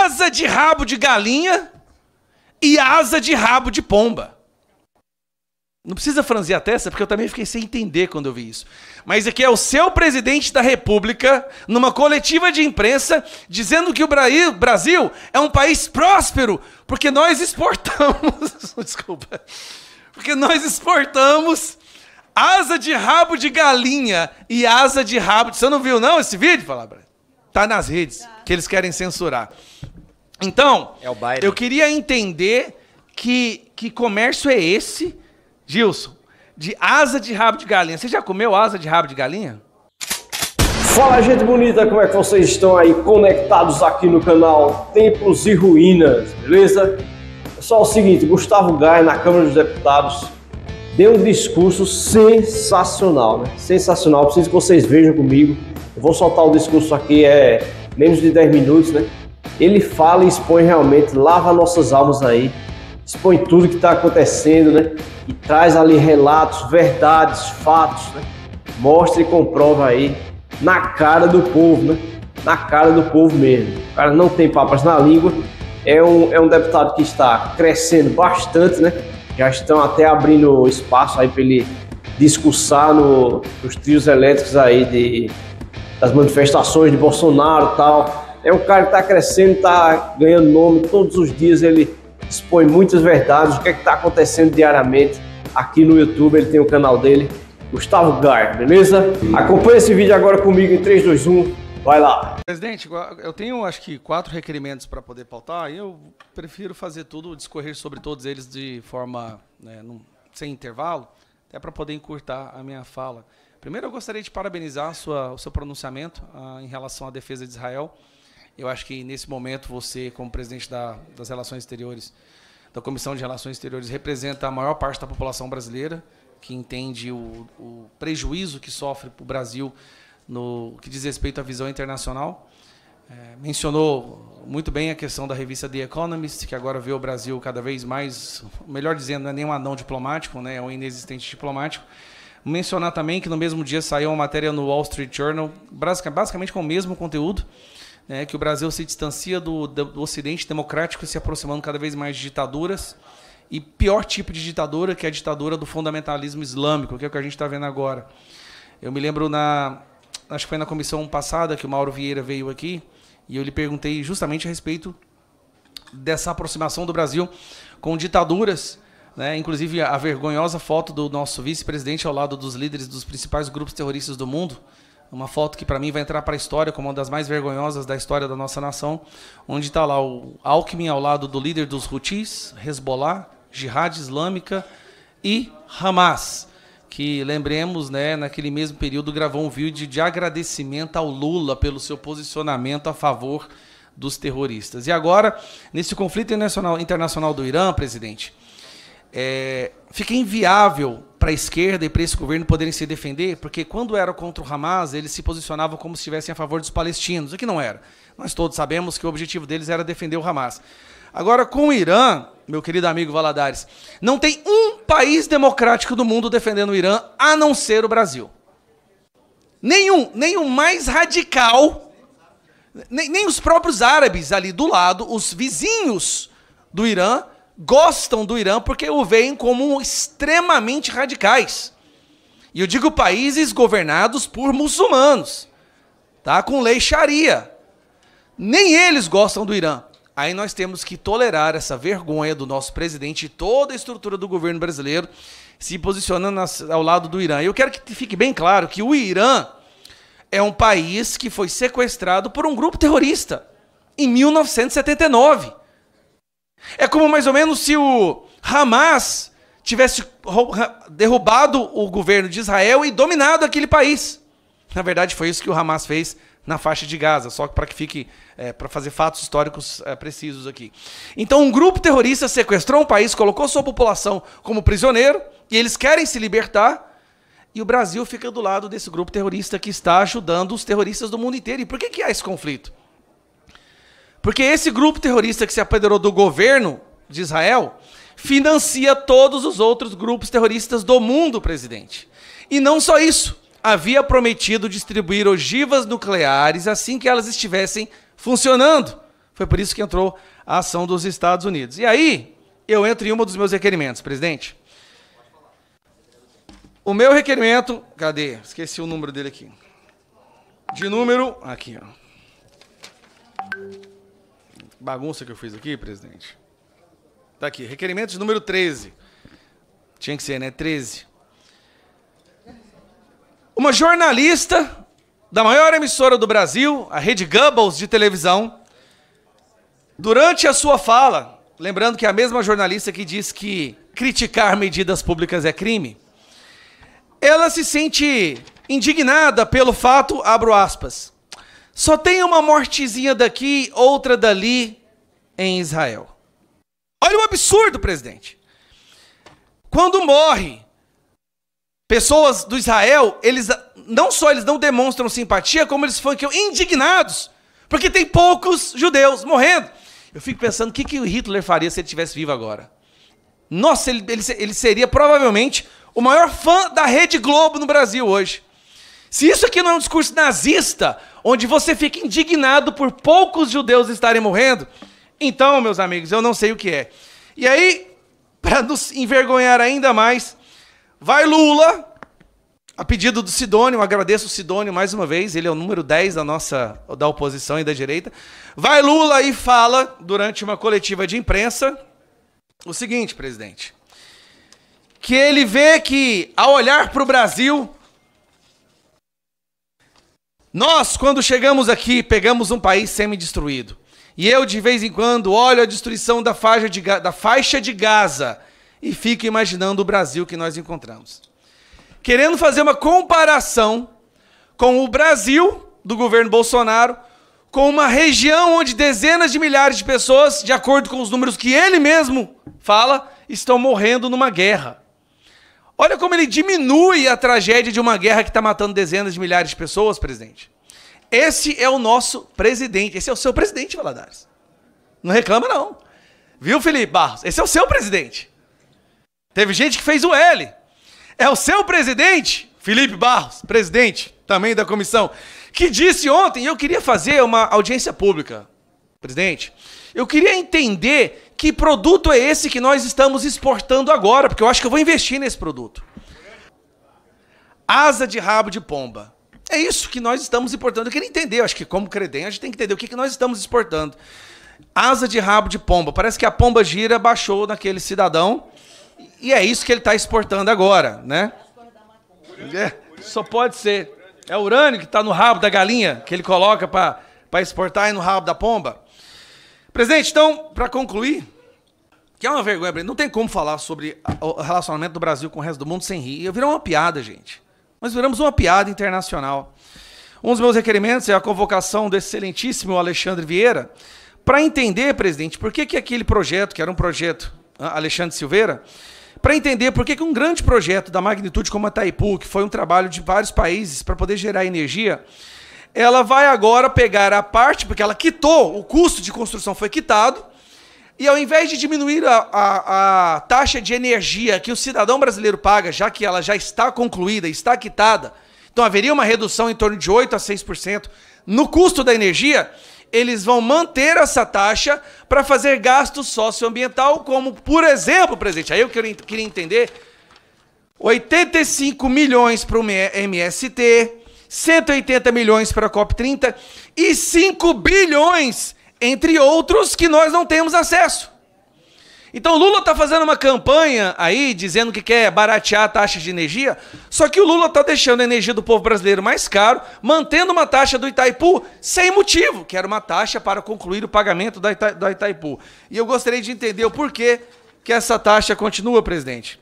asa de rabo de galinha e asa de rabo de pomba. Não precisa franzir a testa, porque eu também fiquei sem entender quando eu vi isso. Mas aqui é o seu presidente da República, numa coletiva de imprensa, dizendo que o Brasil é um país próspero, porque nós exportamos... Desculpa. Porque nós exportamos asa de rabo de galinha e asa de rabo de... Você não viu, não, esse vídeo? Tá nas redes, que eles querem censurar. Então, eu queria entender que comércio é esse... Gilson, de asa de rabo de galinha. Você já comeu asa de rabo de galinha? Fala, gente bonita, como é que vocês estão aí conectados aqui no canal Templos e Ruínas, beleza? Pessoal, é o seguinte, Gustavo Gaia na Câmara dos Deputados deu um discurso sensacional, né? Sensacional, preciso que vocês vejam comigo. Eu vou soltar o discurso aqui, menos de 10 minutos, né? Ele fala e expõe realmente, lava nossas almas aí, expõe tudo que está acontecendo, né? E traz ali relatos, verdades, fatos, né? Mostra e comprova aí na cara do povo, né? Na cara do povo mesmo. O cara não tem papas na língua. É um deputado que está crescendo bastante, né? Já estão até abrindo espaço aí para ele discursar nos trios elétricos aí das manifestações de Bolsonaro e tal. É um cara que está crescendo, está ganhando nome. Todos os dias ele expõe muitas verdades, o que é que está acontecendo diariamente aqui no YouTube. Ele tem o canal dele, Gustavo Gaia, beleza? Acompanha esse vídeo agora comigo em 3, 2, 1, vai lá. Presidente, eu tenho acho que 4 requerimentos para poder pautar e eu prefiro fazer tudo, discorrer sobre todos eles de forma, sem intervalo, até para poder encurtar a minha fala. Primeiro eu gostaria de parabenizar o seu pronunciamento em relação à defesa de Israel. Eu acho que, nesse momento, você, como presidente das Relações Exteriores, da Comissão de Relações Exteriores, representa a maior parte da população brasileira, que entende o prejuízo que sofre o Brasil no que diz respeito à visão internacional. Mencionou muito bem a questão da revista The Economist, que agora vê o Brasil cada vez mais, melhor dizendo, não é nem um anão diplomático, né, é um inexistente diplomático. Mencionar também que no mesmo dia saiu uma matéria no Wall Street Journal, basicamente com o mesmo conteúdo, que o Brasil se distancia do Ocidente democrático, se aproximando cada vez mais de ditaduras, e pior tipo de ditadura, que é a ditadura do fundamentalismo islâmico, que é o que a gente está vendo agora. Eu me lembro, acho que foi na comissão passada que o Mauro Vieira veio aqui, e eu lhe perguntei justamente a respeito dessa aproximação do Brasil com ditaduras, inclusive a vergonhosa foto do nosso vice-presidente ao lado dos líderes dos principais grupos terroristas do mundo, uma foto que para mim vai entrar para a história como uma das mais vergonhosas da história da nossa nação, onde está lá o Alckmin ao lado do líder dos Houthis, Hezbollah, Jihad Islâmica e Hamas, que, lembremos, naquele mesmo período gravou um vídeo de agradecimento ao Lula pelo seu posicionamento a favor dos terroristas. E agora, nesse conflito internacional do Irã, presidente, fica inviável para a esquerda e para esse governo poderem se defender, porque quando era contra o Hamas, eles se posicionavam como se estivessem a favor dos palestinos, o que não era. Nós todos sabemos que o objetivo deles era defender o Hamas. Agora, com o Irã, meu querido amigo Valadares, não tem um país democrático do mundo defendendo o Irã, a não ser o Brasil. Nem o mais radical, nem os próprios árabes ali do lado, os vizinhos do Irã, gostam do Irã porque o veem como extremamente radicais. E eu digo países governados por muçulmanos, com lei Sharia. Nem eles gostam do Irã. Aí nós temos que tolerar essa vergonha do nosso presidente e toda a estrutura do governo brasileiro se posicionando ao lado do Irã. Eu quero que fique bem claro que o Irã é um país que foi sequestrado por um grupo terrorista em 1979. É como mais ou menos se o Hamas tivesse derrubado o governo de Israel e dominado aquele país. Na verdade, foi isso que o Hamas fez na faixa de Gaza, só para que fique, para fazer fatos históricos precisos aqui. Então, um grupo terrorista sequestrou um país, colocou sua população como prisioneiro, e eles querem se libertar, e o Brasil fica do lado desse grupo terrorista que está ajudando os terroristas do mundo inteiro. E por que há esse conflito? Porque esse grupo terrorista que se apoderou do governo de Israel financia todos os outros grupos terroristas do mundo, presidente. E não só isso, havia prometido distribuir ogivas nucleares assim que elas estivessem funcionando Foi por isso que entrou a ação dos Estados Unidos. E aí, eu entro em um dos meus requerimentos, presidente. O meu requerimento... Cadê? Esqueci o número dele aqui. De número... Aqui, ó. Bagunça que eu fiz aqui, presidente. Tá aqui. Requerimento de número 13. Tinha que ser, né? 13. Uma jornalista da maior emissora do Brasil, a Rede Goebbels de televisão, durante a sua fala, lembrando que é a mesma jornalista que diz que criticar medidas públicas é crime, ela se sente indignada pelo fato, abro aspas, só tem uma mortezinha daqui, outra dali em Israel. Olha o absurdo, presidente. Quando morre pessoas do Israel, eles não demonstram simpatia, como eles ficam indignados, porque tem poucos judeus morrendo. Eu fico pensando o que o Hitler faria se ele estivesse vivo agora. Nossa, ele seria provavelmente o maior fã da Rede Globo no Brasil hoje. Se isso aqui não é um discurso nazista, onde você fica indignado por poucos judeus estarem morrendo, então, meus amigos, eu não sei o que é. E aí, para nos envergonhar ainda mais, vai Lula, a pedido do Sidônio, eu agradeço o Sidônio mais uma vez, ele é o número 10 da oposição e da direita. Vai Lula e fala, durante uma coletiva de imprensa, o seguinte, presidente, que ele vê que, ao olhar para o Brasil, nós, quando chegamos aqui, pegamos um país semi-destruído. E eu, de vez em quando, olho a destruição da faixa de Gaza e fico imaginando o Brasil que nós encontramos. Querendo fazer uma comparação com o Brasil, do governo Bolsonaro, com uma região onde dezenas de milhares de pessoas, de acordo com os números que ele mesmo fala, estão morrendo numa guerra. Olha como ele diminui a tragédia de uma guerra que está matando dezenas de milhares de pessoas, presidente. Esse é o nosso presidente. Esse é o seu presidente, Valadares. Não reclama, não. Viu, Felipe Barros? Esse é o seu presidente. Teve gente que fez o L. É o seu presidente, Felipe Barros, presidente também da comissão, que disse ontem, e eu queria fazer uma audiência pública, presidente, eu queria entender que produto é esse que nós estamos exportando agora, porque eu acho que eu vou investir nesse produto. Asa de rabo de pomba. É isso que nós estamos importando. Eu queria entender, eu acho que como Credem, a gente tem que entender o que nós estamos exportando. Asa de rabo de pomba. Parece que a pomba gira baixou naquele cidadão e é isso que ele está exportando agora, né? Só pode ser. É o urânio que está no rabo da galinha, que ele coloca para exportar e no rabo da pomba. Presidente, então, para concluir, que é uma vergonha, não tem como falar sobre o relacionamento do Brasil com o resto do mundo sem rir. Virou uma piada, gente. Nós viramos uma piada internacional. Um dos meus requerimentos é a convocação do excelentíssimo Alexandre Vieira para entender, presidente, por que aquele projeto, que era um projeto Alexandre Silveira, para entender por que um grande projeto da magnitude como a Itaipu, que foi um trabalho de vários países para poder gerar energia, ela vai agora pegar a parte, porque ela quitou, o custo de construção foi quitado, e ao invés de diminuir a taxa de energia que o cidadão brasileiro paga, já que ela já está concluída, está quitada, então haveria uma redução em torno de 8% a 6% no custo da energia, eles vão manter essa taxa para fazer gasto socioambiental, como, por exemplo, presidente, aí eu queria entender, 85 milhões para o MST, 180 milhões para a COP30 e 5 bilhões, entre outros, que nós não temos acesso. Então Lula está fazendo uma campanha aí, dizendo que quer baratear a taxa de energia, só que o Lula está deixando a energia do povo brasileiro mais caro, mantendo uma taxa do Itaipu sem motivo, que era uma taxa para concluir o pagamento da Itaipu. E eu gostaria de entender o porquê que essa taxa continua, presidente.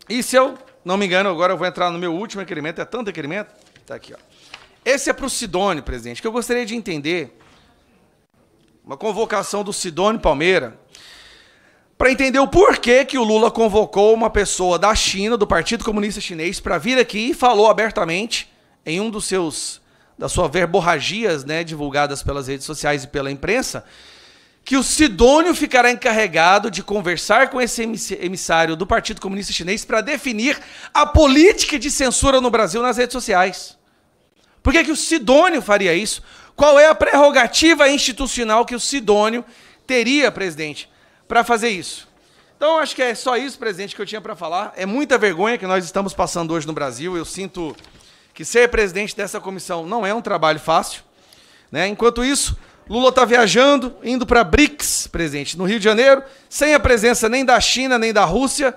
E se eu não me engano, agora eu vou entrar no meu último requerimento, é tanto requerimento? Está aqui, ó. Esse é para o Sidônio, presidente, que eu gostaria de entender, uma convocação do Sidônio Palmeira, para entender o porquê que o Lula convocou uma pessoa da China, do Partido Comunista Chinês, para vir aqui e falou abertamente, em um das suas verborragias, né, divulgadas pelas redes sociais e pela imprensa, que o Sidônio ficará encarregado de conversar com esse emissário do Partido Comunista Chinês para definir a política de censura no Brasil nas redes sociais. Por que o Sidônio faria isso? Qual é a prerrogativa institucional que o Sidônio teria, presidente, para fazer isso? Então, acho que é só isso, presidente, que eu tinha para falar. É muita vergonha que nós estamos passando hoje no Brasil. Eu sinto que ser presidente dessa comissão não é um trabalho fácil, né? Enquanto isso, Lula está viajando, indo para BRICS, presidente, no Rio de Janeiro, sem a presença nem da China, nem da Rússia,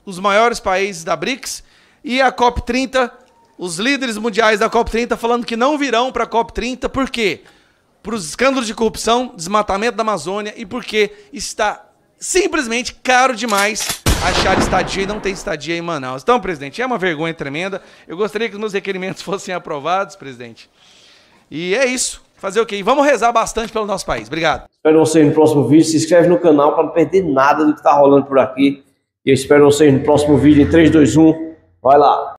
os maiores países da BRICS, e a COP30, os líderes mundiais da COP30 falando que não virão para a COP30, por quê? Por os escândalos de corrupção, desmatamento da Amazônia e porque está simplesmente caro demais achar estadia e não tem estadia em Manaus. Então, presidente, é uma vergonha tremenda. Eu gostaria que os meus requerimentos fossem aprovados, presidente. E é isso. Fazer o quê? Vamos rezar bastante pelo nosso país. Obrigado. Espero vocês no próximo vídeo. Se inscreve no canal para não perder nada do que está rolando por aqui. E eu espero vocês no próximo vídeo em 3, 2, 1. Vai lá.